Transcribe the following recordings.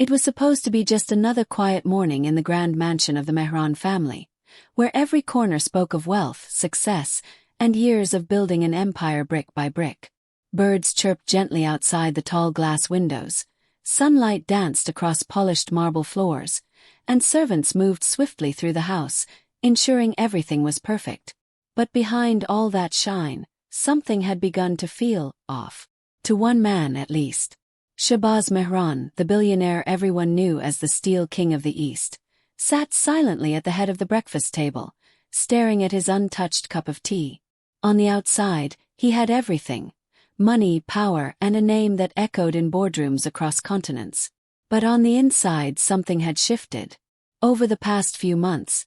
It was supposed to be just another quiet morning in the grand mansion of the Mehran family, where every corner spoke of wealth, success, and years of building an empire brick by brick. Birds chirped gently outside the tall glass windows, sunlight danced across polished marble floors, and servants moved swiftly through the house, ensuring everything was perfect. But behind all that shine, something had begun to feel off. To one man at least. Shahbaz Mehran, the billionaire everyone knew as the Steel King of the East, sat silently at the head of the breakfast table, staring at his untouched cup of tea. On the outside, he had everything: money, power, and a name that echoed in boardrooms across continents. But on the inside something had shifted. Over the past few months,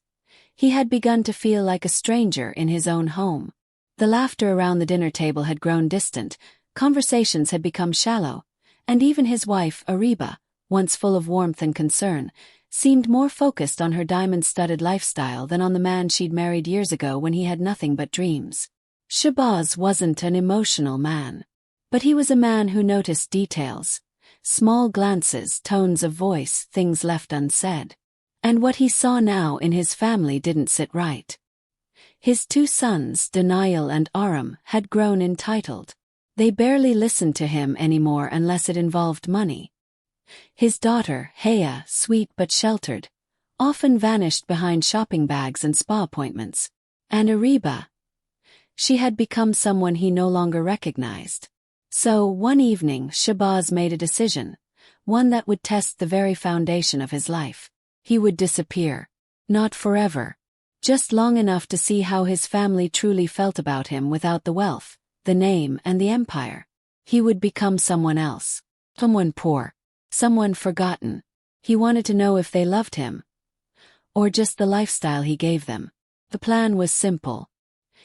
he had begun to feel like a stranger in his own home. The laughter around the dinner table had grown distant, conversations had become shallow, and even his wife, Ariba, once full of warmth and concern, seemed more focused on her diamond-studded lifestyle than on the man she'd married years ago when he had nothing but dreams. Shahbaz wasn't an emotional man. But he was a man who noticed details. Small glances, tones of voice, things left unsaid. And what he saw now in his family didn't sit right. His two sons, Daniel and Aram, had grown entitled. They barely listened to him anymore unless it involved money. His daughter, Haya, sweet but sheltered, often vanished behind shopping bags and spa appointments. And Ariba, she had become someone he no longer recognized. So, one evening, Shahbaz made a decision, one that would test the very foundation of his life. He would disappear. Not forever. Just long enough to see how his family truly felt about him without the wealth, the name, and the empire. He would become someone else. Someone poor. Someone forgotten. He wanted to know if they loved him. Or just the lifestyle he gave them. The plan was simple.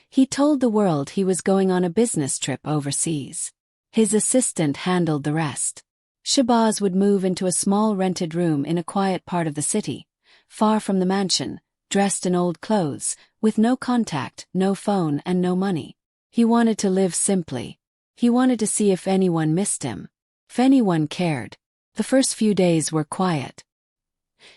He told the world he was going on a business trip overseas. His assistant handled the rest. Shahbaz would move into a small rented room in a quiet part of the city, far from the mansion, dressed in old clothes, with no contact, no phone, and no money. He wanted to live simply. He wanted to see if anyone missed him. If anyone cared. The first few days were quiet.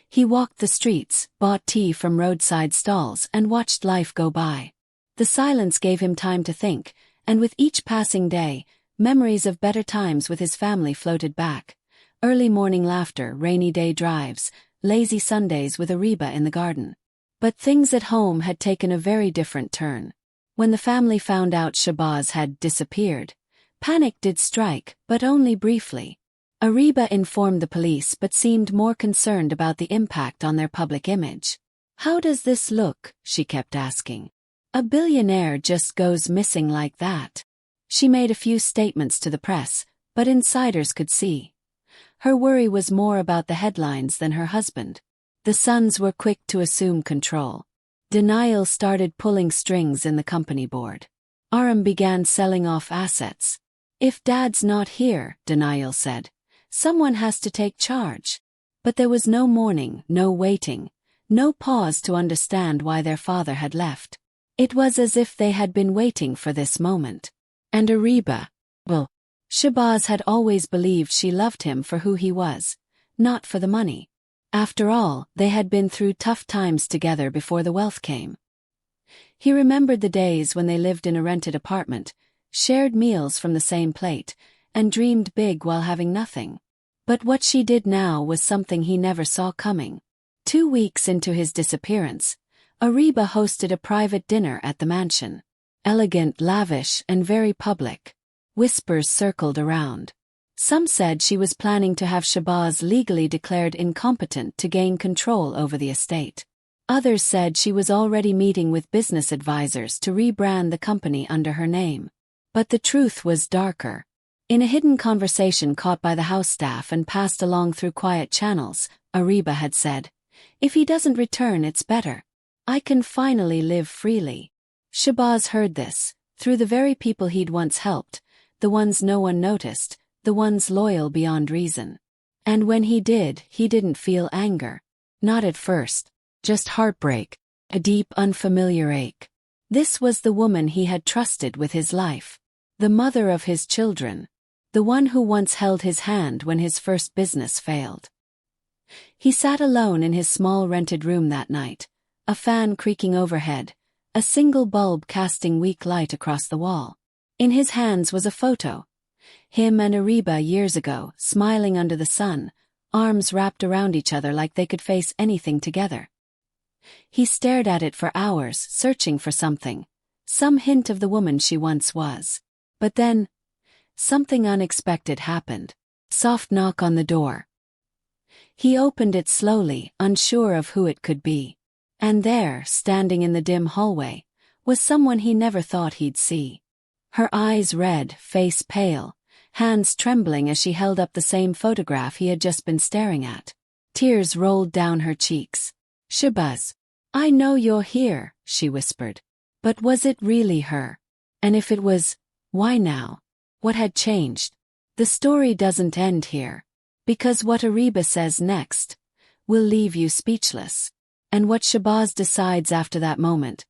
He walked the streets, bought tea from roadside stalls, and watched life go by. The silence gave him time to think, and with each passing day, memories of better times with his family floated back. Early morning laughter, rainy day drives, lazy Sundays with Ariba in the garden. But things at home had taken a very different turn. When the family found out Shahbaz had disappeared, panic did strike, but only briefly. Ariba informed the police but seemed more concerned about the impact on their public image. "How does this look?" she kept asking. "A billionaire just goes missing like that." She made a few statements to the press, but insiders could see. Her worry was more about the headlines than her husband. The sons were quick to assume control. Daniel started pulling strings in the company board. Aram began selling off assets. "If Dad's not here," Daniel said, "someone has to take charge." But there was no mourning, no waiting, no pause to understand why their father had left. It was as if they had been waiting for this moment. And Ariba, well, Shahbaz had always believed she loved him for who he was, not for the money. After all, they had been through tough times together before the wealth came. He remembered the days when they lived in a rented apartment, shared meals from the same plate, and dreamed big while having nothing. But what she did now was something he never saw coming. 2 weeks into his disappearance, Ariba hosted a private dinner at the mansion. Elegant, lavish, and very public. Whispers circled around. Some said she was planning to have Shahbaz legally declared incompetent to gain control over the estate. Others said she was already meeting with business advisors to rebrand the company under her name. But the truth was darker. In a hidden conversation caught by the house staff and passed along through quiet channels, Ariba had said, "If he doesn't return, it's better. I can finally live freely." Shahbaz heard this, through the very people he'd once helped, the ones no one noticed, the ones loyal beyond reason. And when he did, he didn't feel anger. Not at first. Just heartbreak. A deep, unfamiliar ache. This was the woman he had trusted with his life. The mother of his children. The one who once held his hand when his first business failed. He sat alone in his small rented room that night, a fan creaking overhead, a single bulb casting weak light across the wall. In his hands was a photo. Him and Ariba years ago, smiling under the sun, arms wrapped around each other like they could face anything together. He stared at it for hours, searching for something, some hint of the woman she once was. But then, something unexpected happened. Soft knock on the door. He opened it slowly, unsure of who it could be. And there, standing in the dim hallway, was someone he never thought he'd see. Her eyes red, face pale, hands trembling as she held up the same photograph he had just been staring at. Tears rolled down her cheeks. "Shahbaz, I know you're here," she whispered. But was it really her? And if it was, why now? What had changed? The story doesn't end here. Because what Ariba says next will leave you speechless. And what Shahbaz decides after that moment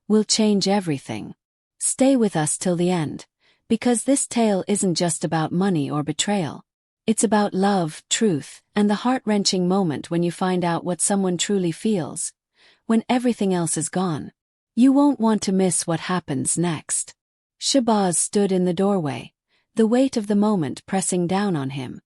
will change everything. Stay with us till the end, because this tale isn't just about money or betrayal. It's about love, truth, and the heart-wrenching moment when you find out what someone truly feels, when everything else is gone. You won't want to miss what happens next. Shahbaz stood in the doorway, the weight of the moment pressing down on him.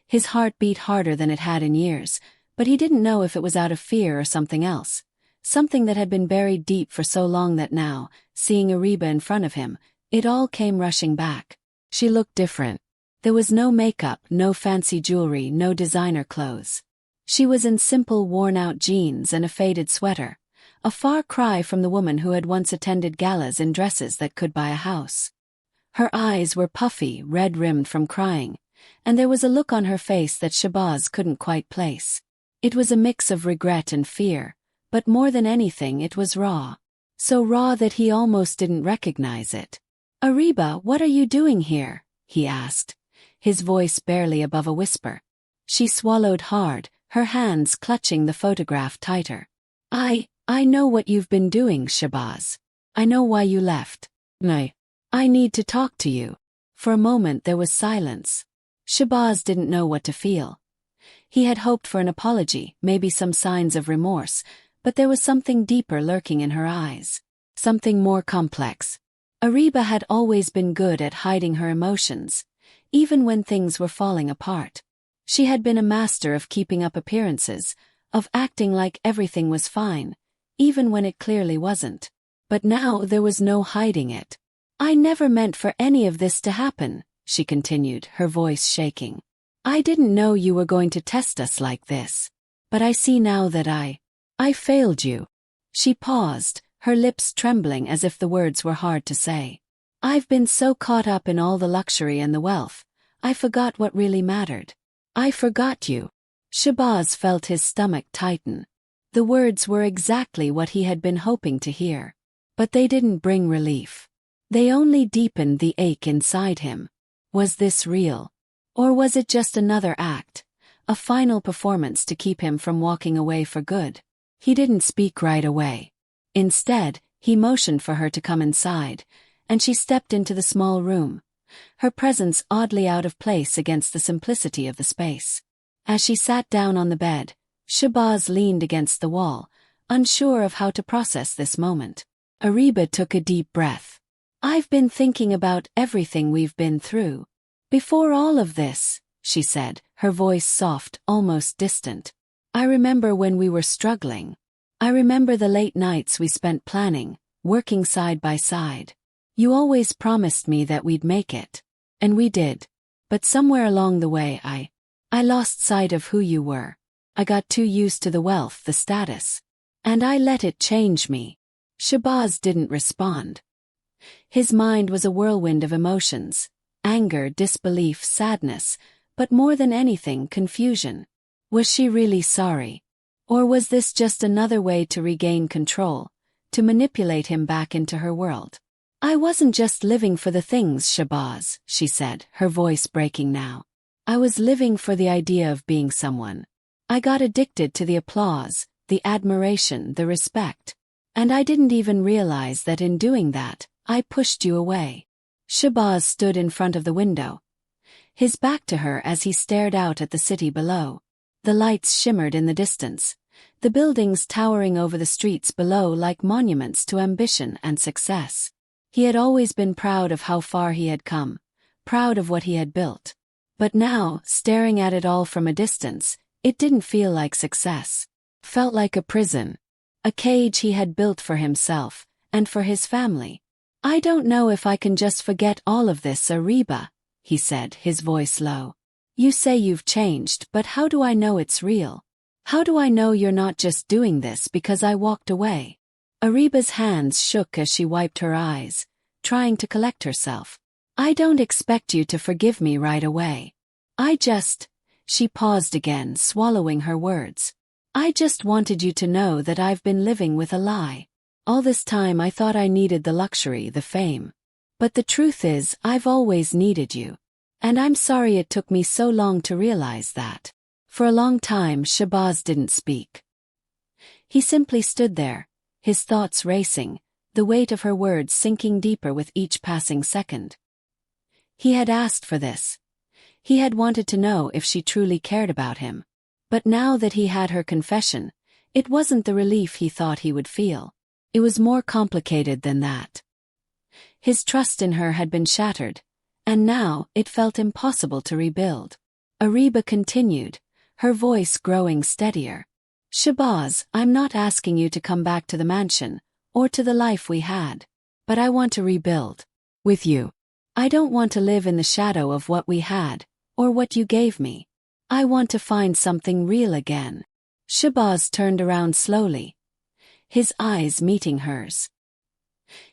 His heart beat harder than it had in years, but he didn't know if it was out of fear or something else, something that had been buried deep for so long that now, seeing Ariba in front of him, it all came rushing back. She looked different. There was no makeup, no fancy jewelry, no designer clothes. She was in simple worn-out jeans and a faded sweater, a far cry from the woman who had once attended galas in dresses that could buy a house. Her eyes were puffy, red-rimmed from crying, and there was a look on her face that Shahbaz couldn't quite place. It was a mix of regret and fear, but more than anything it was raw. So raw that he almost didn't recognize it. "Ariba, what are you doing here?" he asked, his voice barely above a whisper. She swallowed hard, her hands clutching the photograph tighter. I know what you've been doing, Shahbaz. I know why you left. I need to talk to you." For a moment there was silence. Shahbaz didn't know what to feel. He had hoped for an apology, maybe some signs of remorse, but there was something deeper lurking in her eyes. Something more complex. Ariba had always been good at hiding her emotions, even when things were falling apart. She had been a master of keeping up appearances, of acting like everything was fine, even when it clearly wasn't. But now there was no hiding it. "I never meant for any of this to happen," she continued, her voice shaking. "I didn't know you were going to test us like this. But I see now that I failed you." She paused, her lips trembling as if the words were hard to say. "I've been so caught up in all the luxury and the wealth, I forgot what really mattered. I forgot you." Shahbaz felt his stomach tighten. The words were exactly what he had been hoping to hear. But they didn't bring relief. They only deepened the ache inside him. Was this real? Or was it just another act, a final performance to keep him from walking away for good? He didn't speak right away. Instead, he motioned for her to come inside, and she stepped into the small room, her presence oddly out of place against the simplicity of the space. As she sat down on the bed, Shahbaz leaned against the wall, unsure of how to process this moment. Ariba took a deep breath. "I've been thinking about everything we've been through. Before all of this," she said, her voice soft, almost distant. "I remember when we were struggling. I remember the late nights we spent planning, working side by side. You always promised me that we'd make it. And we did. But somewhere along the way I lost sight of who you were. I got too used to the wealth, the status. And I let it change me." Shahbaz didn't respond. His mind was a whirlwind of emotions. Anger, disbelief, sadness, but more than anything, confusion. Was she really sorry? Or was this just another way to regain control, to manipulate him back into her world? "I wasn't just living for the things, Shahbaz," she said, her voice breaking now. "I was living for the idea of being someone. I got addicted to the applause, the admiration, the respect. And I didn't even realize that in doing that, I pushed you away." Shahbaz stood in front of the window, his back to her as he stared out at the city below. The lights shimmered in the distance, the buildings towering over the streets below like monuments to ambition and success. He had always been proud of how far he had come, proud of what he had built. But now, staring at it all from a distance, it didn't feel like success. Felt like a prison. A cage he had built for himself, and for his family. "I don't know if I can just forget all of this, Ariba," he said, his voice low. "You say you've changed, but how do I know it's real? How do I know you're not just doing this because I walked away?" Ariba's hands shook as she wiped her eyes, trying to collect herself. "I don't expect you to forgive me right away. She paused again, swallowing her words. "I just wanted you to know that I've been living with a lie. All this time I thought I needed the luxury, the fame. But the truth is, I've always needed you. And I'm sorry it took me so long to realize that." For a long time, Shabazz didn't speak. He simply stood there, his thoughts racing, the weight of her words sinking deeper with each passing second. He had asked for this. He had wanted to know if she truly cared about him. But now that he had her confession, it wasn't the relief he thought he would feel. It was more complicated than that. His trust in her had been shattered, and now it felt impossible to rebuild. Ariba continued, her voice growing steadier. "Shabazz, I'm not asking you to come back to the mansion, or to the life we had. But I want to rebuild. With you. I don't want to live in the shadow of what we had, or what you gave me. I want to find something real again." Shabazz turned around slowly, his eyes meeting hers.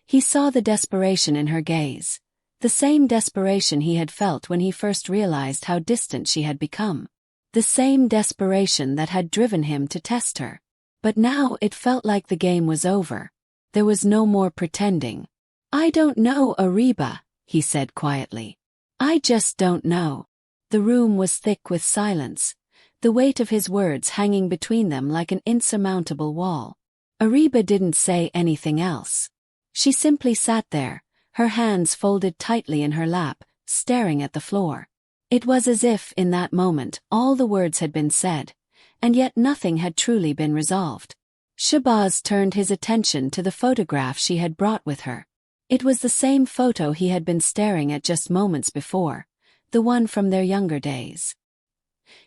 He saw the desperation in her gaze, the same desperation he had felt when he first realized how distant she had become. The same desperation that had driven him to test her. But now it felt like the game was over. There was no more pretending. "I don't know, Ariba," he said quietly. "I just don't know." The room was thick with silence, the weight of his words hanging between them like an insurmountable wall. Ariba didn't say anything else. She simply sat there, her hands folded tightly in her lap, staring at the floor. It was as if, in that moment, all the words had been said, and yet nothing had truly been resolved. Shabazz turned his attention to the photograph she had brought with her. It was the same photo he had been staring at just moments before, the one from their younger days.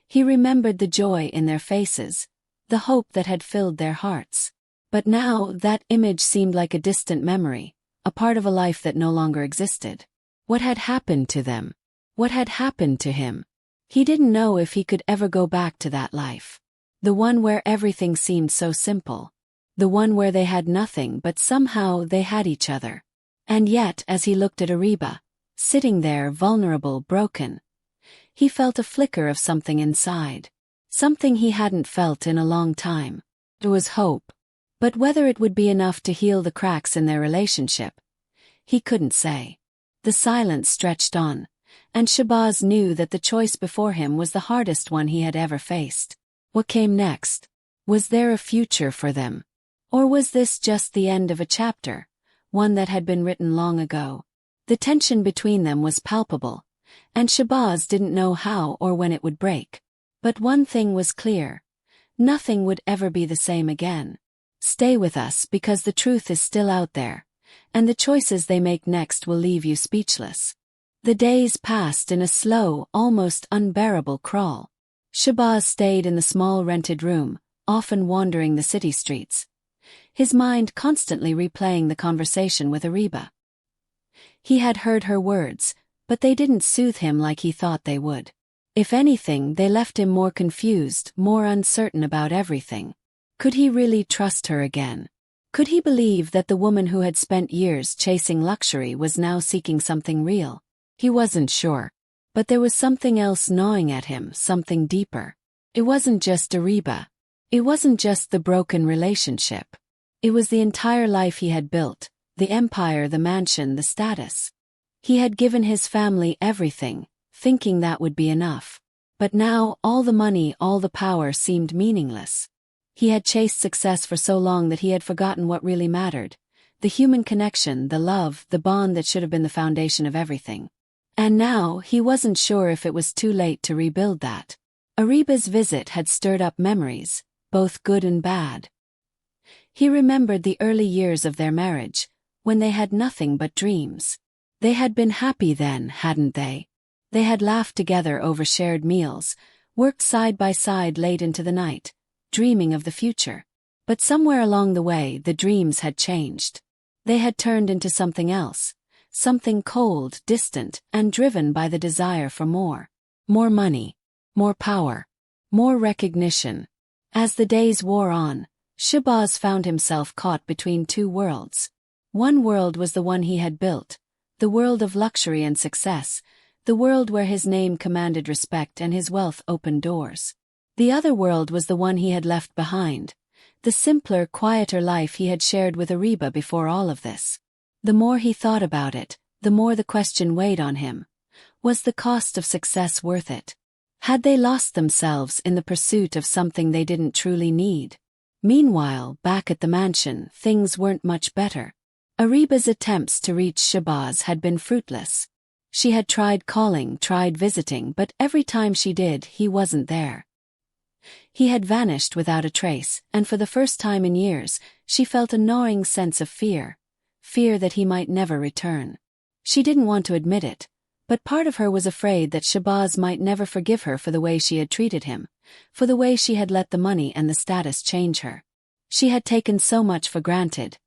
He remembered the joy in their faces, the hope that had filled their hearts. But now that image seemed like a distant memory, a part of a life that no longer existed. What had happened to them? What had happened to him? He didn't know if he could ever go back to that life. The one where everything seemed so simple. The one where they had nothing but somehow they had each other. And yet, as he looked at Ariba, sitting there vulnerable, broken, he felt a flicker of something inside. Something he hadn't felt in a long time. It was hope. But whether it would be enough to heal the cracks in their relationship, he couldn't say. The silence stretched on, and Shabazz knew that the choice before him was the hardest one he had ever faced. What came next? Was there a future for them? Or was this just the end of a chapter, one that had been written long ago? The tension between them was palpable, and Shabazz didn't know how or when it would break. But one thing was clear. Nothing would ever be the same again. Stay with us because the truth is still out there, and the choices they make next will leave you speechless. The days passed in a slow, almost unbearable crawl. Shabazz stayed in the small rented room, often wandering the city streets, his mind constantly replaying the conversation with Ariba. He had heard her words, but they didn't soothe him like he thought they would. If anything, they left him more confused, more uncertain about everything. Could he really trust her again? Could he believe that the woman who had spent years chasing luxury was now seeking something real? He wasn't sure. But there was something else gnawing at him, something deeper. It wasn't just Ariba. It wasn't just the broken relationship. It was the entire life he had built, the empire, the mansion, the status. He had given his family everything, thinking that would be enough. But now, all the money, all the power seemed meaningless. He had chased success for so long that he had forgotten what really mattered. The human connection, the love, the bond that should have been the foundation of everything. And now, he wasn't sure if it was too late to rebuild that. Ariba's visit had stirred up memories, both good and bad. He remembered the early years of their marriage, when they had nothing but dreams. They had been happy then, hadn't they? They had laughed together over shared meals, worked side by side late into the night, dreaming of the future. But somewhere along the way the dreams had changed. They had turned into something else, something cold, distant, and driven by the desire for more. More money, more power, more recognition. As the days wore on, Shahbaz found himself caught between two worlds. One world was the one he had built, the world of luxury and success, the world where his name commanded respect and his wealth opened doors. The other world was the one he had left behind, the simpler, quieter life he had shared with Ariba before all of this. The more he thought about it, the more the question weighed on him. Was the cost of success worth it? Had they lost themselves in the pursuit of something they didn't truly need? Meanwhile, back at the mansion, things weren't much better. Ariba's attempts to reach Shahbaz had been fruitless. She had tried calling, tried visiting, but every time she did, he wasn't there. He had vanished without a trace, and for the first time in years, she felt a gnawing sense of fear. Fear that he might never return. She didn't want to admit it, but part of her was afraid that Shahbaz might never forgive her for the way she had treated him, for the way she had let the money and the status change her. She had taken so much for granted,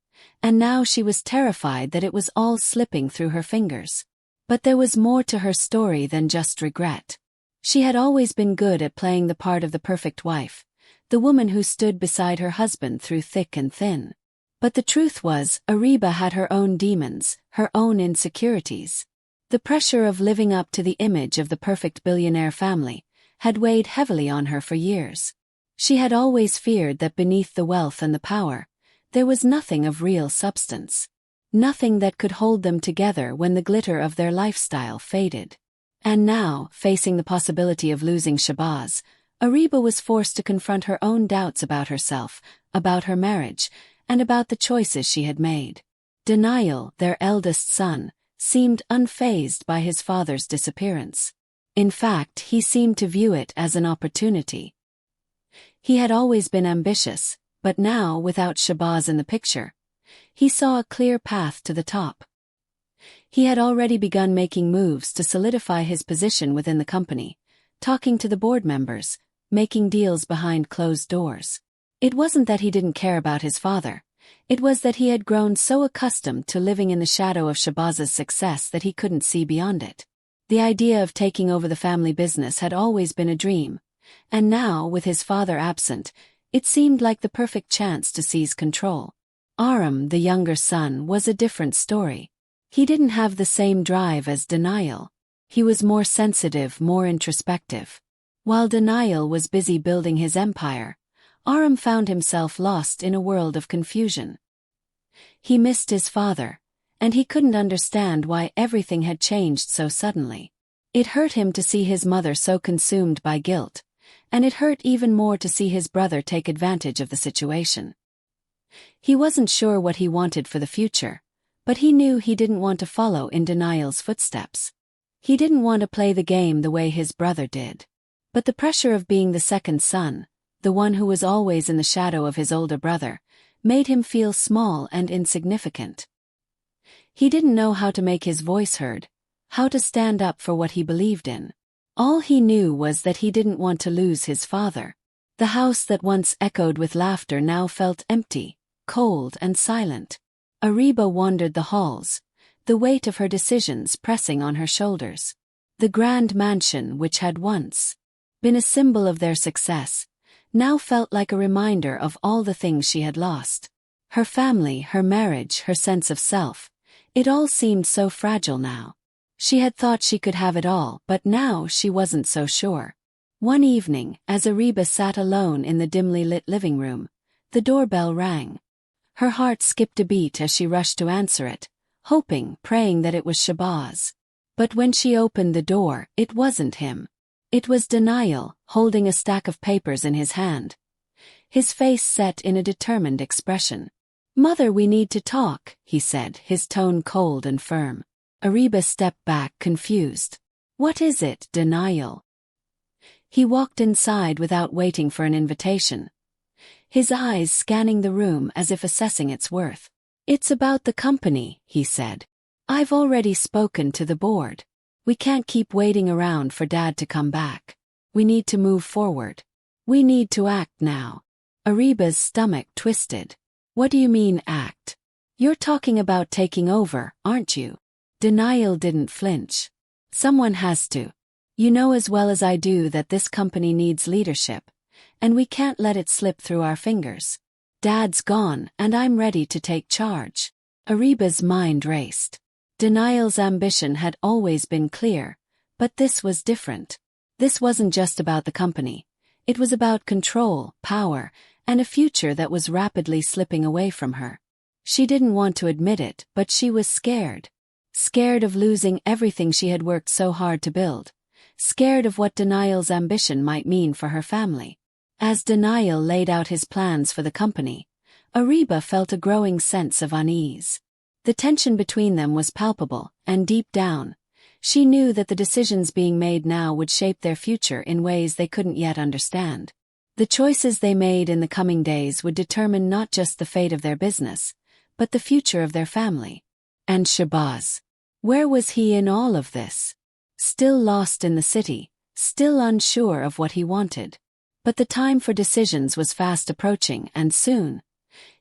and now she was terrified that it was all slipping through her fingers. But there was more to her story than just regret. She had always been good at playing the part of the perfect wife, the woman who stood beside her husband through thick and thin. But the truth was, Ariba had her own demons, her own insecurities. The pressure of living up to the image of the perfect billionaire family had weighed heavily on her for years. She had always feared that beneath the wealth and the power, there was nothing of real substance. Nothing that could hold them together when the glitter of their lifestyle faded. And now, facing the possibility of losing Shahbaz, Ariba was forced to confront her own doubts about herself, about her marriage, and about the choices she had made. Denial, their eldest son, seemed unfazed by his father's disappearance. In fact, he seemed to view it as an opportunity. He had always been ambitious, but now, without Shahbaz in the picture, he saw a clear path to the top. He had already begun making moves to solidify his position within the company, talking to the board members, making deals behind closed doors. It wasn't that he didn't care about his father. It was that he had grown so accustomed to living in the shadow of Shahbaz's success that he couldn't see beyond it. The idea of taking over the family business had always been a dream, and now, with his father absent, it seemed like the perfect chance to seize control. Aram, the younger son, was a different story. He didn't have the same drive as Denial. He was more sensitive, more introspective. While Denial was busy building his empire, Aram found himself lost in a world of confusion. He missed his father, and he couldn't understand why everything had changed so suddenly. It hurt him to see his mother so consumed by guilt, and it hurt even more to see his brother take advantage of the situation. He wasn't sure what he wanted for the future, but he knew he didn't want to follow in Denial's footsteps. He didn't want to play the game the way his brother did. But the pressure of being the second son, the one who was always in the shadow of his older brother, made him feel small and insignificant. He didn't know how to make his voice heard, how to stand up for what he believed in. All he knew was that he didn't want to lose his father. The house that once echoed with laughter now felt empty, cold and silent. Ariba wandered the halls, the weight of her decisions pressing on her shoulders. The grand mansion, which had once been a symbol of their success, now felt like a reminder of all the things she had lost. Her family, her marriage, her sense of self. It all seemed so fragile now. She had thought she could have it all, but now she wasn't so sure. One evening, as Ariba sat alone in the dimly lit living room, the doorbell rang. Her heart skipped a beat as she rushed to answer it, hoping, praying that it was Shahbaz. But when she opened the door, it wasn't him. It was Denial, holding a stack of papers in his hand. His face set in a determined expression. "Mother, we need to talk," he said, his tone cold and firm. Ariba stepped back, confused. "What is it, Denial?" He walked inside without waiting for an invitation, his eyes scanning the room as if assessing its worth. "It's about the company," he said. "I've already spoken to the board. We can't keep waiting around for Dad to come back. We need to move forward. We need to act now." Ariba's stomach twisted. "What do you mean act? You're talking about taking over, aren't you?" Denial didn't flinch. "Someone has to. You know as well as I do that this company needs leadership, and we can't let it slip through our fingers. Dad's gone, and I'm ready to take charge." Ariba's mind raced. Denial's ambition had always been clear, but this was different. This wasn't just about the company. It was about control, power, and a future that was rapidly slipping away from her. She didn't want to admit it, but she was scared. Scared of losing everything she had worked so hard to build. Scared of what Denial's ambition might mean for her family. As Denial laid out his plans for the company, Ariba felt a growing sense of unease. The tension between them was palpable, and deep down, she knew that the decisions being made now would shape their future in ways they couldn't yet understand. The choices they made in the coming days would determine not just the fate of their business, but the future of their family. And Shahbaz. Where was he in all of this? Still lost in the city, still unsure of what he wanted. But the time for decisions was fast approaching, and soon,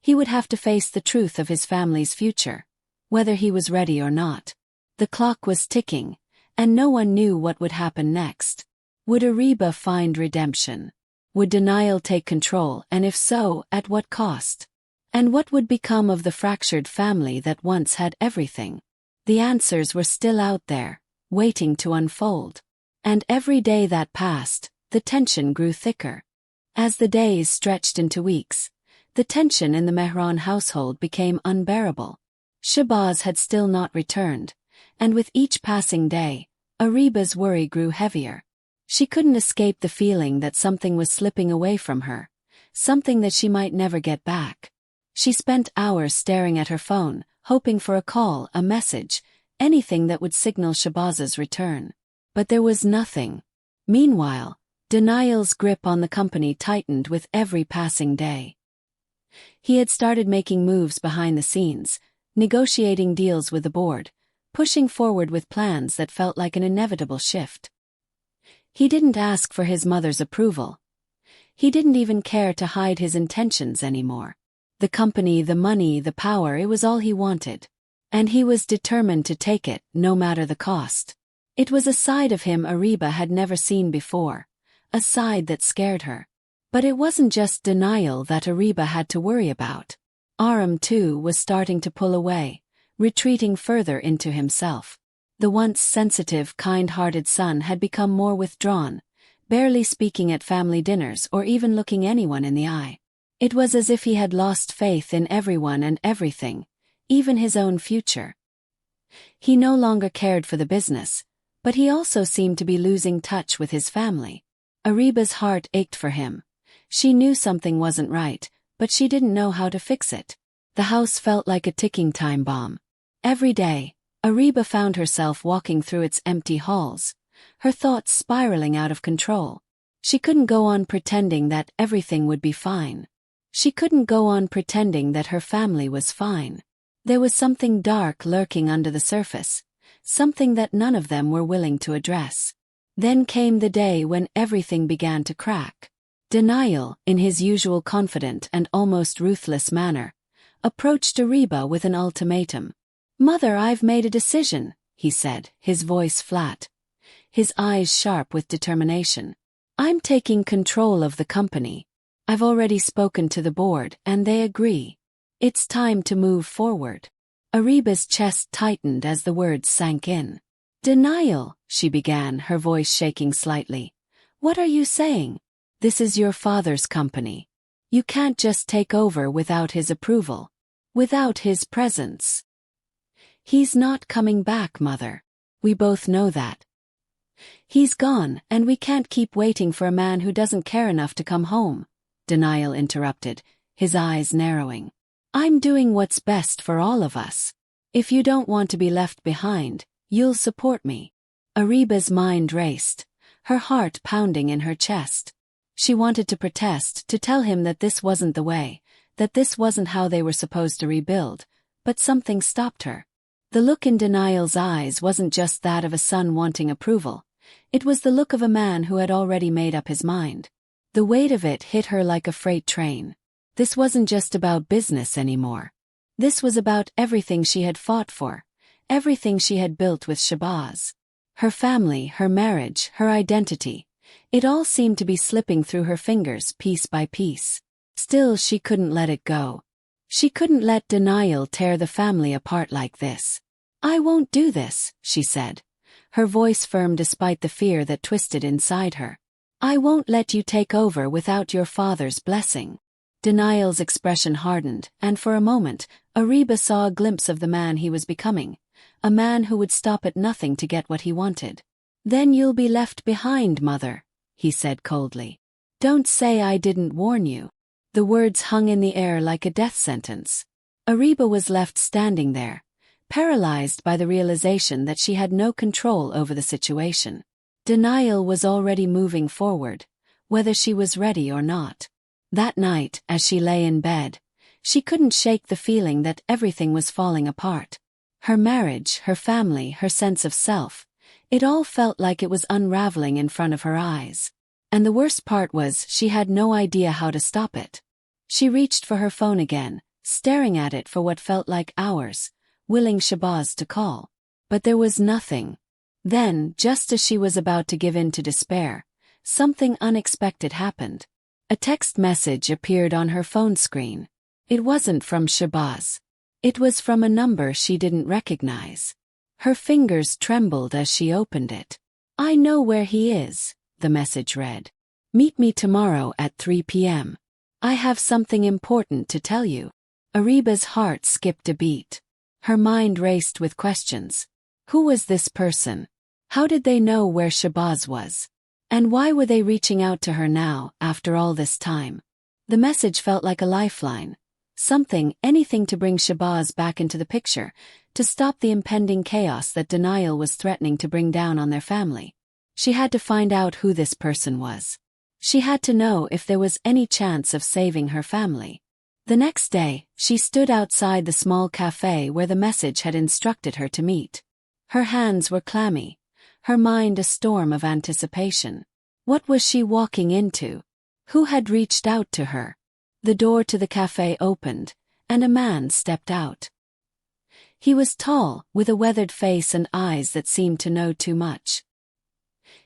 he would have to face the truth of his family's future, whether he was ready or not. The clock was ticking, and no one knew what would happen next. Would Ariba find redemption? Would Denial take control, and if so, at what cost? And what would become of the fractured family that once had everything? The answers were still out there, waiting to unfold. And every day that passed, the tension grew thicker. As the days stretched into weeks, the tension in the Mehran household became unbearable. Shahbaz had still not returned, and with each passing day, Ariba's worry grew heavier. She couldn't escape the feeling that something was slipping away from her, something that she might never get back. She spent hours staring at her phone, hoping for a call, a message, anything that would signal Shahbaz's return. But there was nothing. Meanwhile, Denial's grip on the company tightened with every passing day. He had started making moves behind the scenes, negotiating deals with the board, pushing forward with plans that felt like an inevitable shift. He didn't ask for his mother's approval. He didn't even care to hide his intentions anymore. The company, the money, the power, it was all he wanted. And he was determined to take it, no matter the cost. It was a side of him Ariba had never seen before, a side that scared her. But it wasn't just Denial that Ariba had to worry about. Aram, too, was starting to pull away, retreating further into himself. The once sensitive, kind-hearted son had become more withdrawn, barely speaking at family dinners or even looking anyone in the eye. It was as if he had lost faith in everyone and everything, even his own future. He no longer cared for the business, but he also seemed to be losing touch with his family. Ariba's heart ached for him. She knew something wasn't right, but she didn't know how to fix it. The house felt like a ticking time bomb. Every day, Ariba found herself walking through its empty halls, her thoughts spiraling out of control. She couldn't go on pretending that everything would be fine. She couldn't go on pretending that her family was fine. There was something dark lurking under the surface, something that none of them were willing to address. Then came the day when everything began to crack. Denial, in his usual confident and almost ruthless manner, approached Ariba with an ultimatum. "Mother, I've made a decision," he said, his voice flat, his eyes sharp with determination. "I'm taking control of the company. I've already spoken to the board, and they agree. It's time to move forward." Ariba's chest tightened as the words sank in. "Denial," she began, her voice shaking slightly. "What are you saying? This is your father's company. You can't just take over without his approval, without his presence." "He's not coming back, Mother. We both know that. He's gone, and we can't keep waiting for a man who doesn't care enough to come home," Denial interrupted, his eyes narrowing. "I'm doing what's best for all of us. If you don't want to be left behind, you'll support me." Ariba's mind raced, her heart pounding in her chest. She wanted to protest, to tell him that this wasn't the way, that this wasn't how they were supposed to rebuild, but something stopped her. The look in Denial's eyes wasn't just that of a son wanting approval. It was the look of a man who had already made up his mind. The weight of it hit her like a freight train. This wasn't just about business anymore. This was about everything she had fought for, everything she had built with Shabazz. Her family, her marriage, her identity. It all seemed to be slipping through her fingers piece by piece. Still, she couldn't let it go. She couldn't let Denial tear the family apart like this. "I won't do this," she said, her voice firm despite the fear that twisted inside her. "I won't let you take over without your father's blessing." Denial's expression hardened, and for a moment, Ariba saw a glimpse of the man he was becoming, a man who would stop at nothing to get what he wanted. "Then you'll be left behind, mother," he said coldly. "Don't say I didn't warn you." The words hung in the air like a death sentence. Ariba was left standing there, paralyzed by the realization that she had no control over the situation. Denial was already moving forward, whether she was ready or not. That night, as she lay in bed, she couldn't shake the feeling that everything was falling apart. Her marriage, her family, her sense of self, it all felt like it was unraveling in front of her eyes. And the worst part was she had no idea how to stop it. She reached for her phone again, staring at it for what felt like hours, willing Shabazz to call. But there was nothing. Then, just as she was about to give in to despair, something unexpected happened. A text message appeared on her phone screen. It wasn't from Shabazz. It was from a number she didn't recognize. Her fingers trembled as she opened it. "I know where he is," the message read. "Meet me tomorrow at 3 p.m. I have something important to tell you." Ariba's heart skipped a beat. Her mind raced with questions. Who was this person? How did they know where Shabazz was? And why were they reaching out to her now, after all this time? The message felt like a lifeline. Something, anything to bring Shabazz back into the picture, to stop the impending chaos that Denial was threatening to bring down on their family. She had to find out who this person was. She had to know if there was any chance of saving her family. The next day, she stood outside the small cafe where the message had instructed her to meet. Her hands were clammy, her mind a storm of anticipation. What was she walking into? Who had reached out to her? The door to the cafe opened, and a man stepped out. He was tall, with a weathered face and eyes that seemed to know too much.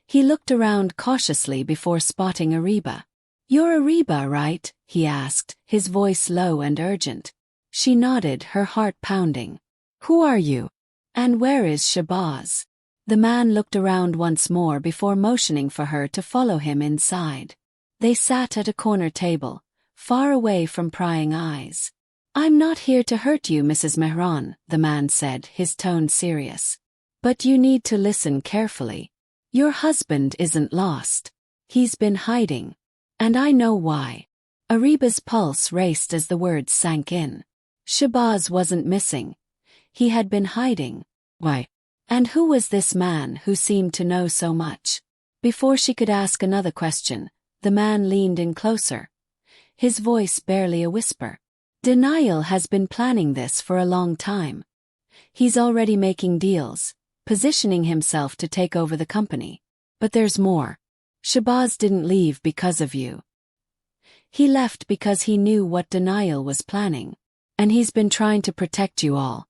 He looked around cautiously before spotting Ariba. "You're Ariba, right?" he asked, his voice low and urgent. She nodded, her heart pounding. "Who are you? And where is Shabazz?" The man looked around once more before motioning for her to follow him inside. They sat at a corner table, far away from prying eyes. "I'm not here to hurt you, Mrs. Mehran," the man said, his tone serious. "But you need to listen carefully. Your husband isn't lost. He's been hiding. And I know why." Ariba's pulse raced as the words sank in. Shabazz wasn't missing. He had been hiding. Why? And who was this man who seemed to know so much? Before she could ask another question, the man leaned in closer, his voice barely a whisper. "Denial has been planning this for a long time. He's already making deals, positioning himself to take over the company. But there's more. Shabazz didn't leave because of you. He left because he knew what Denial was planning. And he's been trying to protect you all.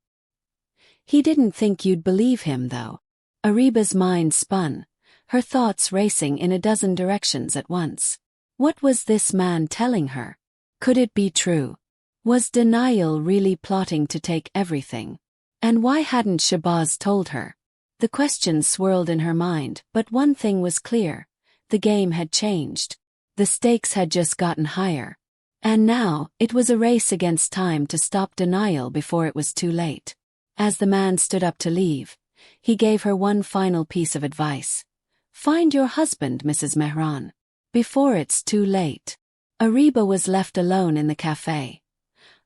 He didn't think you'd believe him, though." Ariba's mind spun, her thoughts racing in a dozen directions at once. What was this man telling her? Could it be true? Was Denial really plotting to take everything? And why hadn't Shabazz told her? The questions swirled in her mind, but one thing was clear. The game had changed. The stakes had just gotten higher. And now, it was a race against time to stop Denial before it was too late. As the man stood up to leave, he gave her one final piece of advice. "Find your husband, Mrs. Mehran, before it's too late." Ariba was left alone in the cafe,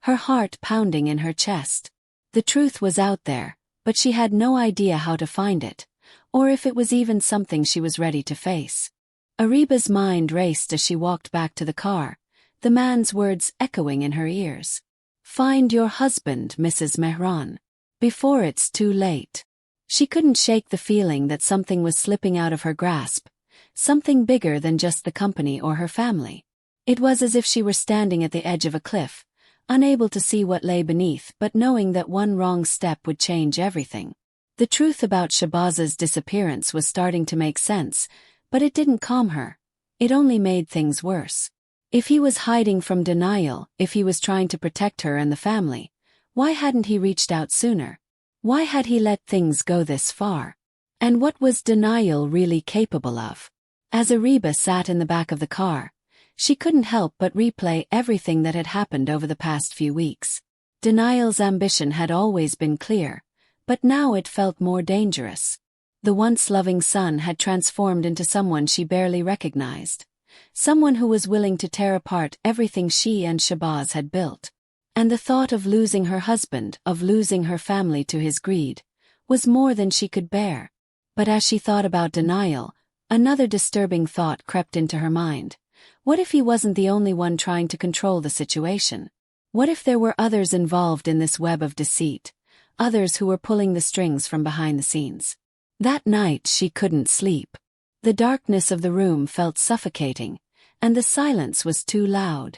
her heart pounding in her chest. The truth was out there, but she had no idea how to find it, or if it was even something she was ready to face. Ariba's mind raced as she walked back to the car, the man's words echoing in her ears. "Find your husband, Mrs. Mehran, before it's too late." She couldn't shake the feeling that something was slipping out of her grasp, something bigger than just the company or her family. It was as if she were standing at the edge of a cliff, unable to see what lay beneath but knowing that one wrong step would change everything. The truth about Shahbaz's disappearance was starting to make sense, but it didn't calm her. It only made things worse. If he was hiding from denial, if he was trying to protect her and the family, why hadn't he reached out sooner? Why had he let things go this far? And what was denial really capable of? As Ariba sat in the back of the car, she couldn't help but replay everything that had happened over the past few weeks. Denial's ambition had always been clear, but now it felt more dangerous. The once loving son had transformed into someone she barely recognized, someone who was willing to tear apart everything she and Shahbaz had built. And the thought of losing her husband, of losing her family to his greed, was more than she could bear. But as she thought about denial, another disturbing thought crept into her mind. What if he wasn't the only one trying to control the situation? What if there were others involved in this web of deceit, others who were pulling the strings from behind the scenes? That night she couldn't sleep. The darkness of the room felt suffocating, and the silence was too loud.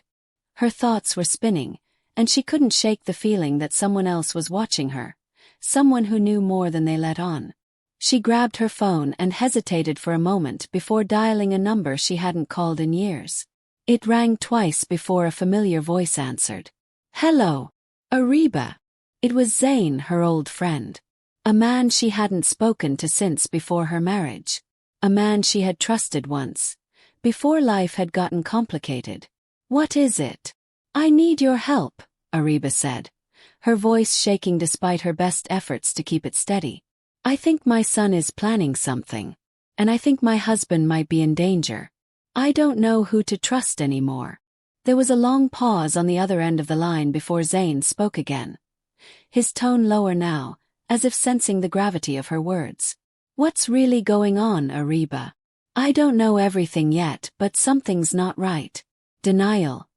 Her thoughts were spinning, and she couldn't shake the feeling that someone else was watching her, someone who knew more than they let on. She grabbed her phone and hesitated for a moment before dialing a number she hadn't called in years. It rang twice before a familiar voice answered. "Hello, Ariba." It was Zain, her old friend. A man she hadn't spoken to since before her marriage. A man she had trusted once, before life had gotten complicated. "What is it?" "I need your help," Ariba said, her voice shaking despite her best efforts to keep it steady. "I think my son is planning something, and I think my husband might be in danger. I don't know who to trust anymore." There was a long pause on the other end of the line before Zain spoke again, his tone lower now, as if sensing the gravity of her words. "What's really going on, Ariba? I don't know everything yet, but something's not right." "Denial.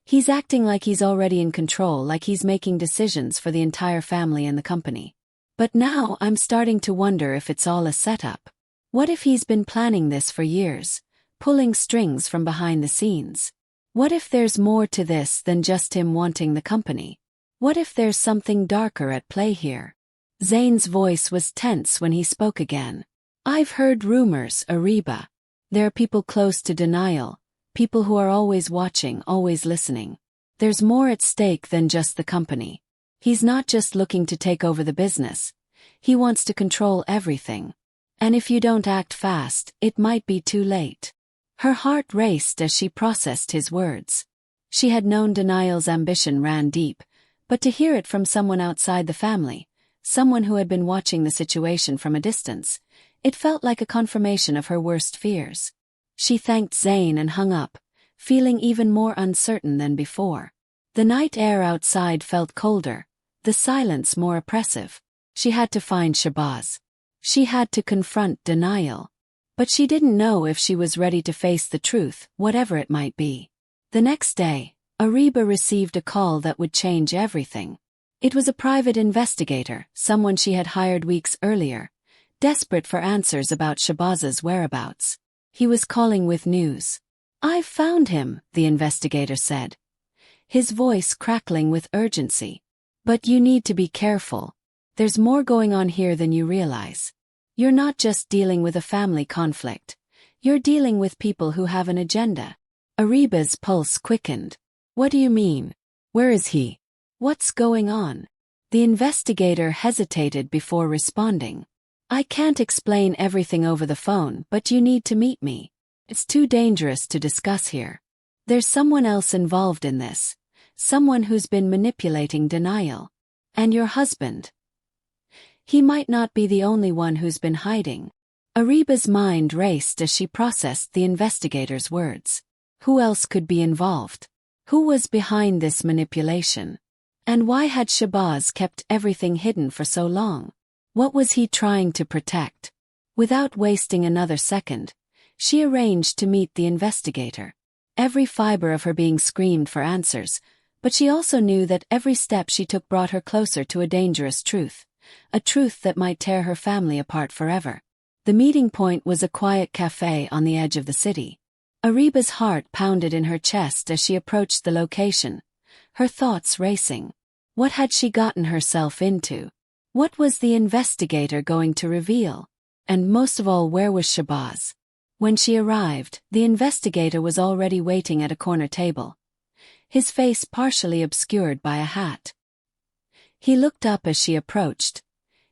He's acting like he's already in control, like he's making decisions for the entire family and the company. But now I'm starting to wonder if it's all a setup. What if he's been planning this for years, pulling strings from behind the scenes? What if there's more to this than just him wanting the company? What if there's something darker at play here?" Zain's voice was tense when he spoke again. "I've heard rumors, Ariba. There are people close to denial, people who are always watching, always listening. There's more at stake than just the company. He's not just looking to take over the business. He wants to control everything. And if you don't act fast, it might be too late." Her heart raced as she processed his words. She had known denial's ambition ran deep, but to hear it from someone outside the family, someone who had been watching the situation from a distance, it felt like a confirmation of her worst fears. She thanked Zain and hung up, feeling even more uncertain than before. The night air outside felt colder, the silence more oppressive. She had to find Shahbaz. She had to confront denial. But she didn't know if she was ready to face the truth, whatever it might be. The next day, Ariba received a call that would change everything. It was a private investigator, someone she had hired weeks earlier, desperate for answers about Shahbaz's whereabouts. He was calling with news. "I've found him," the investigator said, his voice crackling with urgency. "But you need to be careful. There's more going on here than you realize. You're not just dealing with a family conflict. You're dealing with people who have an agenda." Ariba's pulse quickened. "What do you mean? Where is he? What's going on?" The investigator hesitated before responding. "I can't explain everything over the phone, but you need to meet me. It's too dangerous to discuss here. There's someone else involved in this, someone who's been manipulating denial. And your husband. He might not be the only one who's been hiding." Ariba's mind raced as she processed the investigator's words. Who else could be involved? Who was behind this manipulation? And why had Shahbaz kept everything hidden for so long? What was he trying to protect? Without wasting another second, she arranged to meet the investigator. Every fiber of her being screamed for answers, but she also knew that every step she took brought her closer to a dangerous truth, a truth that might tear her family apart forever. The meeting point was a quiet cafe on the edge of the city. Ariba's heart pounded in her chest as she approached the location, her thoughts racing. What had she gotten herself into? What was the investigator going to reveal? And most of all, where was Shahbaz? When she arrived, the investigator was already waiting at a corner table, his face partially obscured by a hat. He looked up as she approached,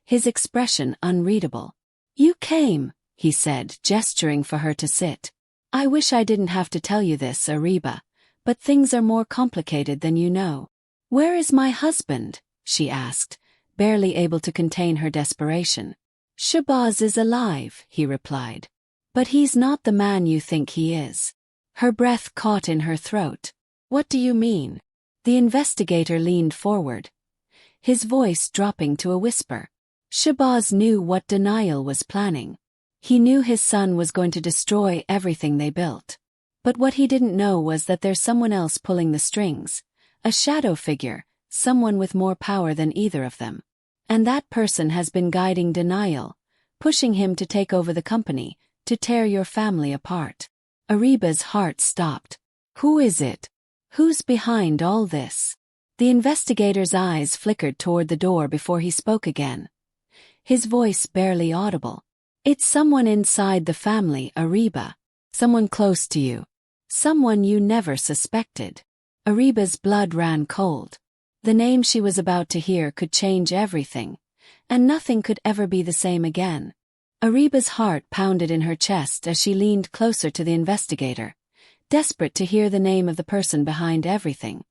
his expression unreadable. "You came," he said, gesturing for her to sit. "I wish I didn't have to tell you this, Ariba, but things are more complicated than you know." "Where is my husband?" she asked, barely able to contain her desperation. "Shahbaz is alive," he replied. "But he's not the man you think he is." Her breath caught in her throat. "What do you mean?" The investigator leaned forward, his voice dropping to a whisper. Shahbaz knew what denial was planning. He knew his son was going to destroy everything they built. But what he didn't know was that there's someone else pulling the strings, a shadow figure, someone with more power than either of them. And that person has been guiding denial, pushing him to take over the company, to tear your family apart. Ariba's heart stopped. Who is it? Who's behind all this? The investigator's eyes flickered toward the door before he spoke again, his voice barely audible. "It's someone inside the family, Ariba. Someone close to you. Someone you never suspected." Ariba's blood ran cold. The name she was about to hear could change everything, and nothing could ever be the same again. Ariba's heart pounded in her chest as she leaned closer to the investigator, desperate to hear the name of the person behind everything.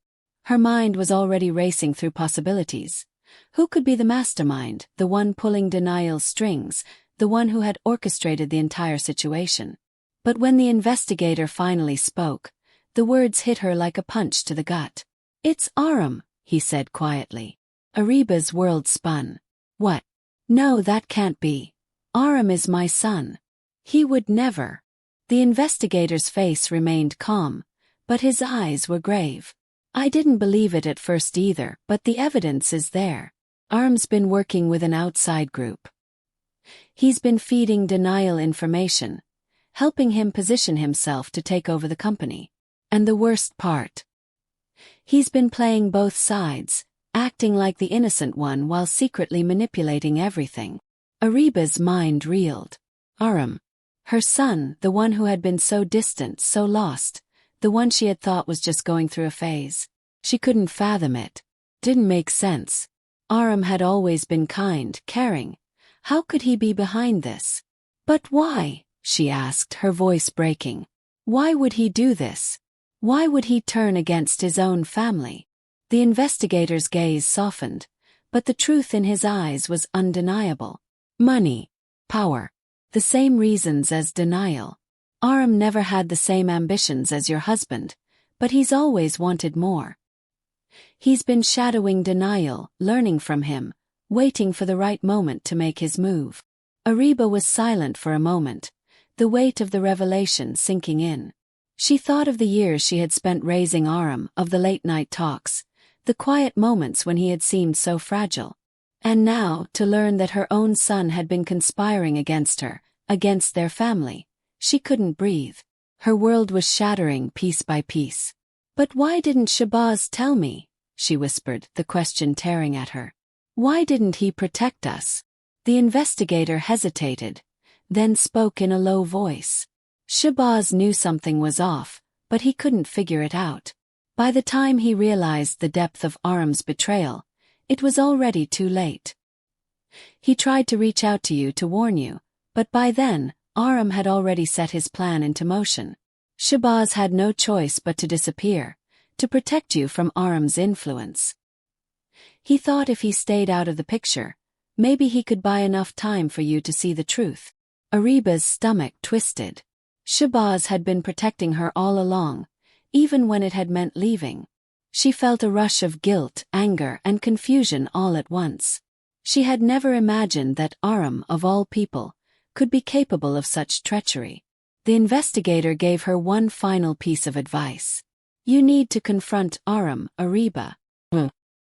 Her mind was already racing through possibilities. Who could be the mastermind, the one pulling denial's strings, the one who had orchestrated the entire situation? But when the investigator finally spoke, the words hit her like a punch to the gut. "It's Aram," he said quietly. Ariba's world spun. "What? No, that can't be. Aram is my son. He would never." The investigator's face remained calm, but his eyes were grave. "I didn't believe it at first either, but the evidence is there. Aram's been working with an outside group. He's been feeding denial information, helping him position himself to take over the company. And the worst part, he's been playing both sides, acting like the innocent one while secretly manipulating everything." Ariba's mind reeled. Aram, her son, the one who had been so distant, so lost, the one she had thought was just going through a phase. She couldn't fathom it. Didn't make sense. Aram had always been kind, caring. How could he be behind this? "But why?" she asked, her voice breaking. "Why would he do this? Why would he turn against his own family?" The investigator's gaze softened, but the truth in his eyes was undeniable. Money. Power. The same reasons as denial. Aram never had the same ambitions as your husband, but he's always wanted more. He's been shadowing denial, learning from him, waiting for the right moment to make his move. Ariba was silent for a moment, the weight of the revelation sinking in. She thought of the years she had spent raising Aram, of the late-night talks, the quiet moments when he had seemed so fragile. And now, to learn that her own son had been conspiring against her, against their family, she couldn't breathe. Her world was shattering piece by piece. "But why didn't Shahbaz tell me?" she whispered, the question tearing at her. "Why didn't he protect us?" The investigator hesitated, then spoke in a low voice. Shahbaz knew something was off, but he couldn't figure it out. By the time he realized the depth of Aram's betrayal, it was already too late. He tried to reach out to you to warn you, but by then, Aram had already set his plan into motion. Shahbaz had no choice but to disappear, to protect you from Aram's influence. He thought if he stayed out of the picture, maybe he could buy enough time for you to see the truth. Ariba's stomach twisted. Shahbaz had been protecting her all along, even when it had meant leaving. She felt a rush of guilt, anger, and confusion all at once. She had never imagined that Aram, of all people, could be capable of such treachery. The investigator gave her one final piece of advice. You need to confront Ariba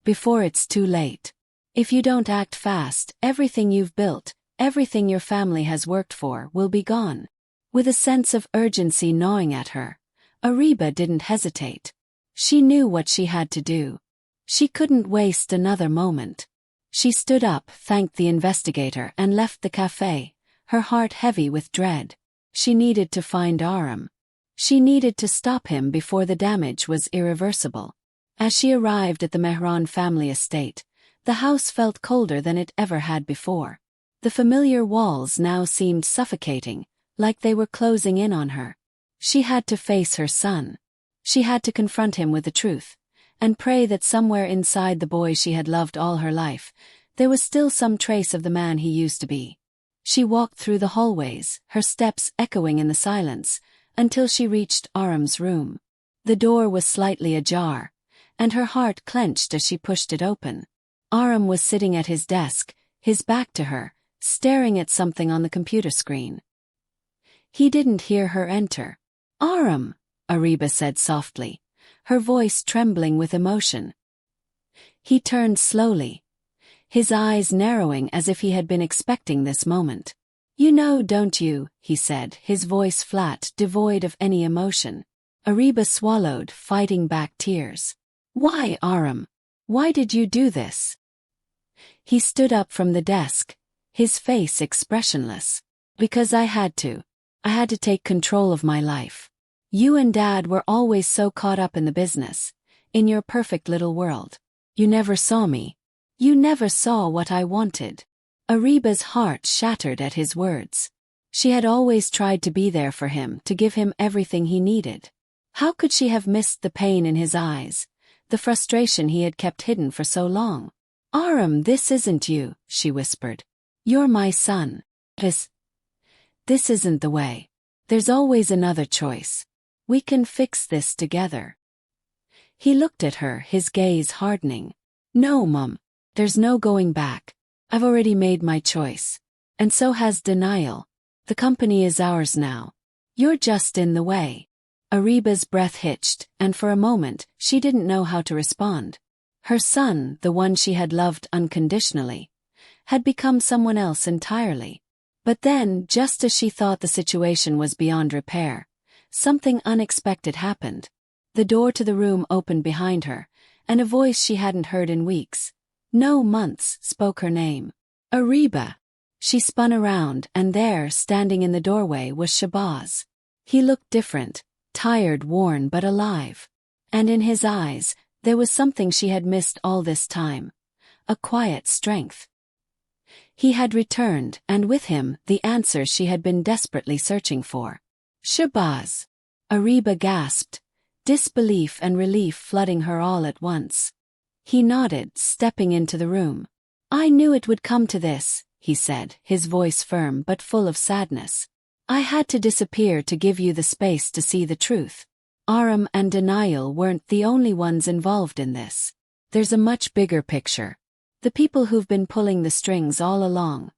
before it's too late. If you don't act fast, everything you've built, everything your family has worked for, will be gone. With a sense of urgency gnawing at her, Ariba didn't hesitate. She knew what she had to do. She couldn't waste another moment. She stood up, thanked the investigator, and left the cafe, her heart heavy with dread. She needed to find Aram. She needed to stop him before the damage was irreversible. As she arrived at the Mehran family estate, the house felt colder than it ever had before. The familiar walls now seemed suffocating, like they were closing in on her. She had to face her son. She had to confront him with the truth, and pray that somewhere inside the boy she had loved all her life, there was still some trace of the man he used to be. She walked through the hallways, her steps echoing in the silence, until she reached Aram's room. The door was slightly ajar, and her heart clenched as she pushed it open. Aram was sitting at his desk, his back to her, staring at something on the computer screen. He didn't hear her enter. "Aram," Ariba said softly, her voice trembling with emotion. He turned slowly, his eyes narrowing as if he had been expecting this moment. "You know, don't you?" he said, his voice flat, devoid of any emotion. Ariba swallowed, fighting back tears. "Why, Aram? Why did you do this?" He stood up from the desk, his face expressionless. "Because I had to. I had to take control of my life. You and Dad were always so caught up in the business, in your perfect little world. You never saw me. You never saw what I wanted." Ariba's heart shattered at his words. She had always tried to be there for him, to give him everything he needed. How could she have missed the pain in his eyes, the frustration he had kept hidden for so long? "Aram, this isn't you," she whispered. "You're my son. This isn't the way. There's always another choice. We can fix this together." He looked at her, his gaze hardening. "No, Mum. There's no going back. I've already made my choice. And so has denial. The company is ours now. You're just in the way." Ariba's breath hitched, and for a moment, she didn't know how to respond. Her son, the one she had loved unconditionally, had become someone else entirely. But then, just as she thought the situation was beyond repair, something unexpected happened. The door to the room opened behind her, and a voice she hadn't heard in weeks, no months, spoke her name. "Ariba." She spun around, and there, standing in the doorway, was Shahbaz. He looked different, tired, worn, but alive. And in his eyes, there was something she had missed all this time, a quiet strength. He had returned, and with him, the answers she had been desperately searching for. "Shahbaz!" Ariba gasped, disbelief and relief flooding her all at once. He nodded, stepping into the room. "I knew it would come to this," he said, his voice firm but full of sadness. "I had to disappear to give you the space to see the truth. Aram and denial weren't the only ones involved in this. There's a much bigger picture. The people who've been pulling the strings all along.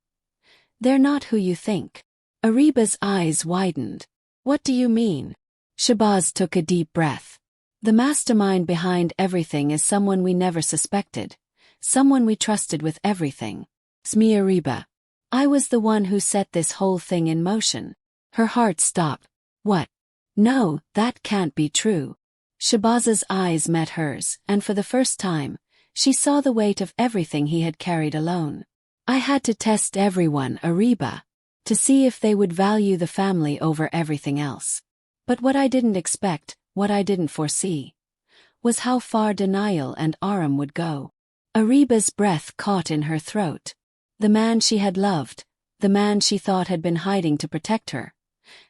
They're not who you think." Ariba's eyes widened. "What do you mean?" Shahbaz took a deep breath. "The mastermind behind everything is someone we never suspected, someone we trusted with everything. It's me, Ariba. I was the one who set this whole thing in motion." Her heart stopped. "What? No, that can't be true." Shahbaz's eyes met hers, and for the first time, she saw the weight of everything he had carried alone. "I had to test everyone, Ariba, to see if they would value the family over everything else. But what I didn't expect, what I didn't foresee, was how far denial and Aram would go." Ariba's breath caught in her throat. The man she had loved, the man she thought had been hiding to protect her,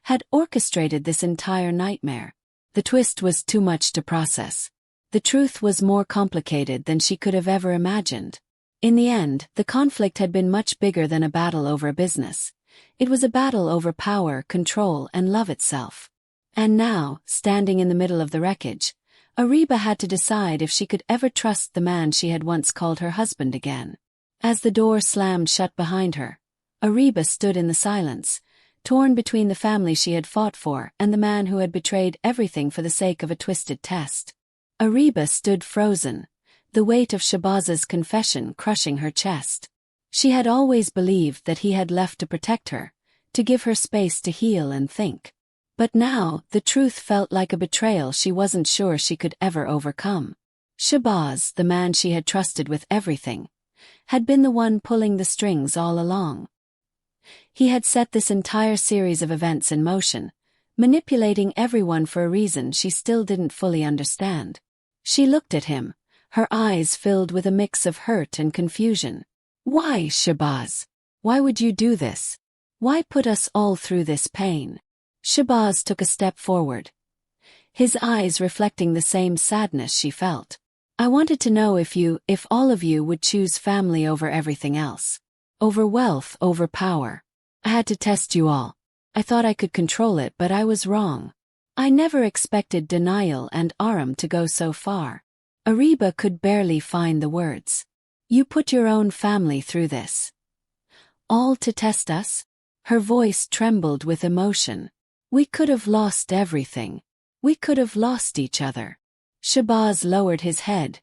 had orchestrated this entire nightmare. The twist was too much to process. The truth was more complicated than she could have ever imagined. In the end, the conflict had been much bigger than a battle over a business. It was a battle over power, control, and love itself. And now, standing in the middle of the wreckage, Ariba had to decide if she could ever trust the man she had once called her husband again. As the door slammed shut behind her, Ariba stood in the silence, torn between the family she had fought for and the man who had betrayed everything for the sake of a twisted test. Ariba stood frozen, the weight of Shahbaz's confession crushing her chest. She had always believed that he had left to protect her, to give her space to heal and think. But now, the truth felt like a betrayal she wasn't sure she could ever overcome. Shahbaz, the man she had trusted with everything, had been the one pulling the strings all along. He had set this entire series of events in motion, manipulating everyone for a reason she still didn't fully understand. She looked at him, her eyes filled with a mix of hurt and confusion. Why, Shahbaz? Why would you do this? Why put us all through this pain? Shahbaz took a step forward, his eyes reflecting the same sadness she felt. I wanted to know if all of you would choose family over everything else. Over wealth, over power. I had to test you all. I thought I could control it, but I was wrong. I never expected Denial and Aram to go so far. Ariba could barely find the words. You put your own family through this. All to test us? Her voice trembled with emotion. We could have lost everything. We could have lost each other. Shahbaz lowered his head,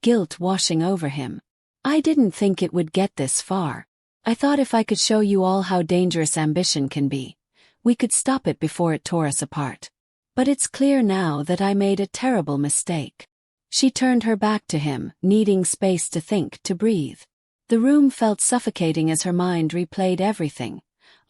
guilt washing over him. I didn't think it would get this far. I thought if I could show you all how dangerous ambition can be, we could stop it before it tore us apart. But it's clear now that I made a terrible mistake. She turned her back to him, needing space to think, to breathe. The room felt suffocating as her mind replayed everything.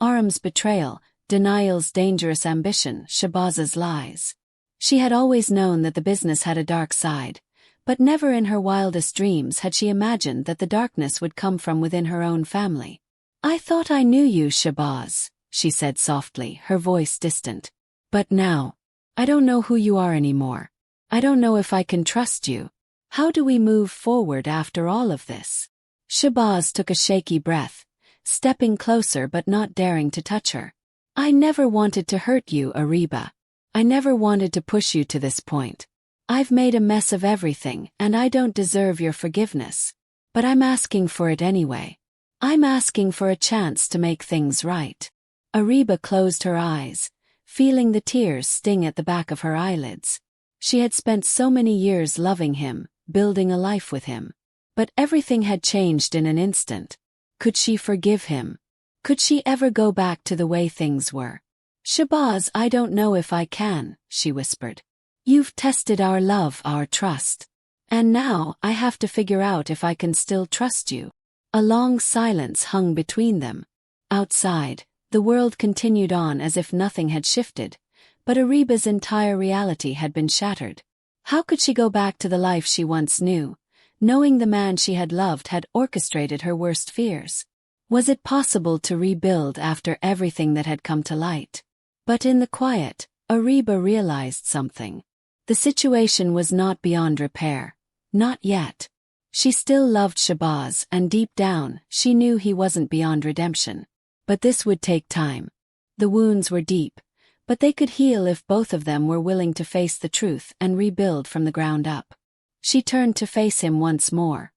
Aram's betrayal, Denial's dangerous ambition, Shahbaz's lies. She had always known that the business had a dark side, but never in her wildest dreams had she imagined that the darkness would come from within her own family. I thought I knew you, Shahbaz, she said softly, her voice distant. But now, I don't know who you are anymore. I don't know if I can trust you. How do we move forward after all of this? Shahbaz took a shaky breath, stepping closer but not daring to touch her. I never wanted to hurt you, Ariba. I never wanted to push you to this point. I've made a mess of everything, and I don't deserve your forgiveness. But I'm asking for it anyway. I'm asking for a chance to make things right. Ariba closed her eyes, feeling the tears sting at the back of her eyelids. She had spent so many years loving him, building a life with him. But everything had changed in an instant. Could she forgive him? Could she ever go back to the way things were? Shahbaz, I don't know if I can, she whispered. You've tested our love, our trust. And now, I have to figure out if I can still trust you. A long silence hung between them. Outside, the world continued on as if nothing had shifted, but Ariba's entire reality had been shattered. How could she go back to the life she once knew, knowing the man she had loved had orchestrated her worst fears? Was it possible to rebuild after everything that had come to light? But in the quiet, Ariba realized something. The situation was not beyond repair. Not yet. She still loved Shahbaz, and deep down, she knew he wasn't beyond redemption. But this would take time. The wounds were deep, but they could heal if both of them were willing to face the truth and rebuild from the ground up. She turned to face him once more,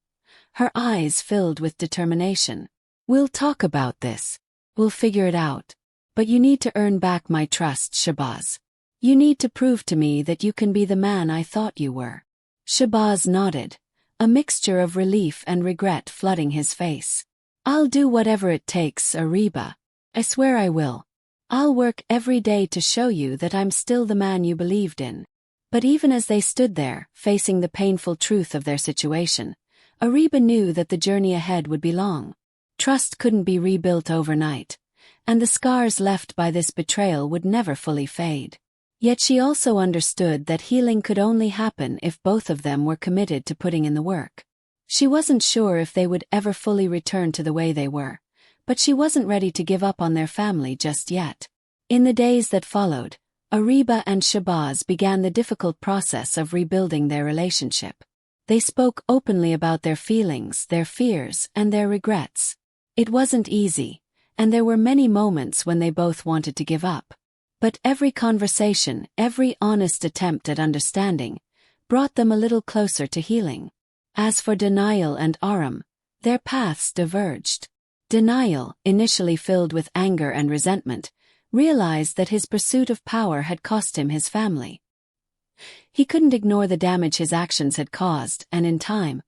her eyes filled with determination. We'll talk about this. We'll figure it out. But you need to earn back my trust, Shahbaz. You need to prove to me that you can be the man I thought you were. Shahbaz nodded, a mixture of relief and regret flooding his face. I'll do whatever it takes, Ariba. I swear I will. I'll work every day to show you that I'm still the man you believed in. But even as they stood there, facing the painful truth of their situation, Ariba knew that the journey ahead would be long. Trust couldn't be rebuilt overnight, and the scars left by this betrayal would never fully fade. Yet she also understood that healing could only happen if both of them were committed to putting in the work. She wasn't sure if they would ever fully return to the way they were, but she wasn't ready to give up on their family just yet. In the days that followed, Ariba and Shahbaz began the difficult process of rebuilding their relationship. They spoke openly about their feelings, their fears, and their regrets. It wasn't easy, and there were many moments when they both wanted to give up. But every conversation, every honest attempt at understanding, brought them a little closer to healing. As for Denial and Aram, their paths diverged. Denial, initially filled with anger and resentment, realized that his pursuit of power had cost him his family. He couldn't ignore the damage his actions had caused, and in time,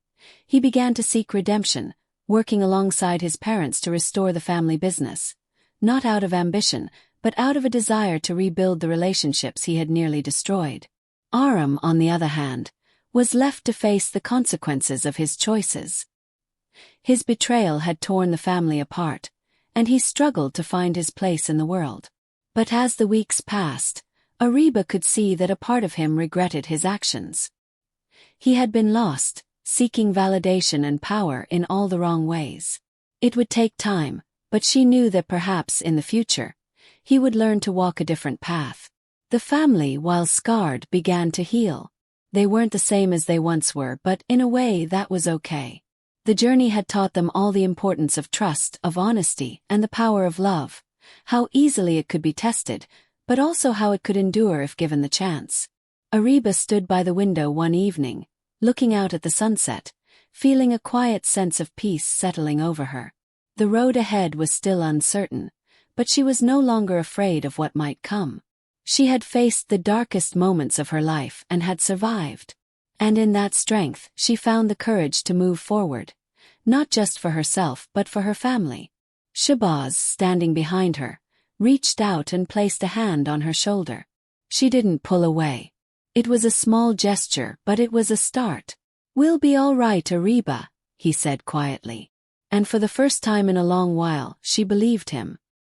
he began to seek redemption, working alongside his parents to restore the family business, not out of ambition, but out of a desire to rebuild the relationships he had nearly destroyed. Aram, on the other hand, was left to face the consequences of his choices. His betrayal had torn the family apart, and he struggled to find his place in the world. But as the weeks passed, Ariba could see that a part of him regretted his actions. He had been lost, seeking validation and power in all the wrong ways. It would take time, but she knew that perhaps in the future, he would learn to walk a different path. The family, while scarred, began to heal. They weren't the same as they once were, but in a way that was okay. The journey had taught them all the importance of trust, of honesty, and the power of love, how easily it could be tested, but also how it could endure if given the chance. Ariba stood by the window one evening, looking out at the sunset, feeling a quiet sense of peace settling over her. The road ahead was still uncertain, but she was no longer afraid of what might come. She had faced the darkest moments of her life and had survived. And in that strength, she found the courage to move forward, not just for herself but for her family. Shabazz, standing behind her, reached out and placed a hand on her shoulder. She didn't pull away. It was a small gesture, but it was a start. "We'll be all right, Ariba," he said quietly. And for the first time in a long while, she believed him.